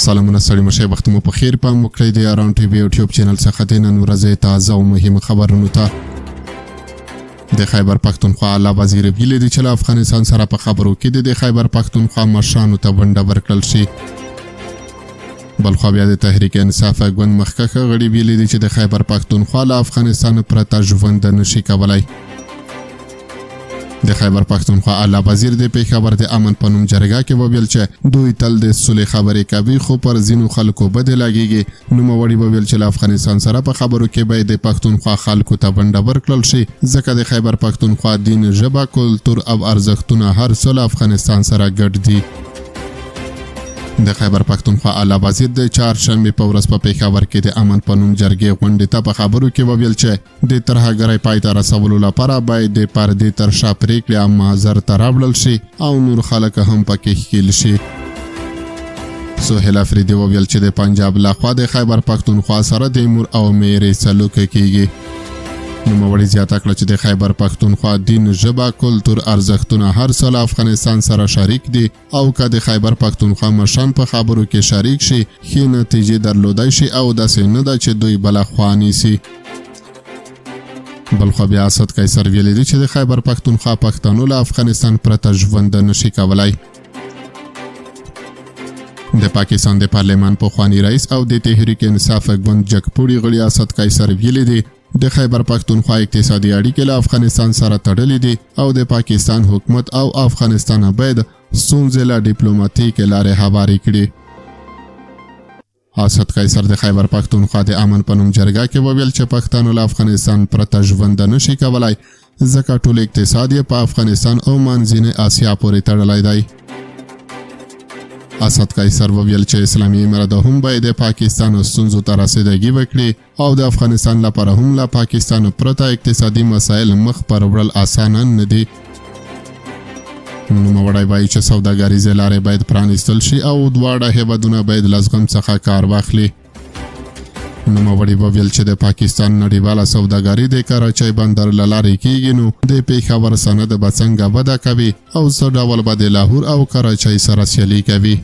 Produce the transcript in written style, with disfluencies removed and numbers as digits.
سلامونه ستړي مشئ، وخت مو په خیر. پام وکړئ د یاران ټي وي یوټیوب چینل څخه د نن ورځې تازه او مهمه خبرونو ته. د خیبر پښتونخوا اعلی وزیر ویلي دي چې له افغانستان سره په خبرو کې د خیبر پښتونخوا مشرانو ته ونډه ورکړل شي. بلخوا بیا د تحریک انصاف ګوند مخکښه غړي ویلي دي چې د خیبر پښتونخوا له افغانستان پرته ژوند نشي کولای. د خیبر پښتونخوا اعلی وزیر د پېښور د امن په نوم جرګه کې وویل چې دوی تل د صلح خبرې کوي، خو پر ځینو خلکو بد لګیږي. نوموړي وویل چې له افغانستان سره په خبرو کې باید د پښتونخوا خلکو ته ونډه ورکړل شي، ځکه د خیبر پښتونخوا دین، ژبه، کلتور او ارزښتونه هر څه له افغانستان سره ګډ دي. د خیبر پښتونخوا اعلی وزیر د چهارشنبې په ورځ په پېښور کې د امن په نوم جرګې غونډې ته په خبرو کې وویل چې د ترهګرۍ پای ته رسولو لپاره باید د پردې تر شا پرېکړې عام محضر ته راوړل شي او نور خلک هم پکې ښکېل شي. سهیل افریدي وویل چې د پنجاب لخوا د خیبر پښتونخوا سره د مور او میرې سلوک کېږي. نوموړي زیاته کړه چې د خیبر پښتونخوا دین، ژبه، کلتور، ارزښتونه هر څه له افغانستان سره شریک دي او که د خیبر پښتونخوا مشران په خبرو کې شریک شي، ښې نتیجې درلودای شي او داسې نه ده چې دوی بله خوا نیسي. بلخوا بیا اسد قیصر ویلي دي چې د خیبر پښتونخوا پښتنو له افغانستان پرته ژوند نشي کولای. د پاکستان د پارلمان پخوانی رئیس او د تحریک انصاف ګوند جګپوړي غړي اسد قیصر ویلي دي د خیبر پښتونخوا اقتصادي اړیکې له افغانستان سره تړلې دي او د پاکستان حکومت او افغانستان باید ستونزې له ډیپلوماتیکې لارې هوارې کړي. اسد قیصر د خیبر پښتونخوا د امن په نوم جرګه کې وویل چې پښتانه له افغانستان پرته ژوند نشي کولای، ځکه ټول اقتصاد یې په افغانستان او منځنۍ اسیا پورې تړلی دی. اسد قیصر وویل چې اسلامي امارات هم باید د پاکستان ستونزو ته رسیدګي وکړي او د افغانستان لپاره هم له پاکستان پرته اقتصادي مسایل مخ پر وړل اسانه نه دي. نوموړی وایي چې سوداګریزې لارې باید پرانیستل شي او دواړه هیوادونه باید له زغم څخه کار واخلي. نوموړي وویل چې د پاکستان نړیواله سوداګري د کراچۍ بندر له لارې کېږي، نو د پېښور سند به څنګه وده کوي او څه ډول به د لاهور او کراچۍ سره سیالي کوي.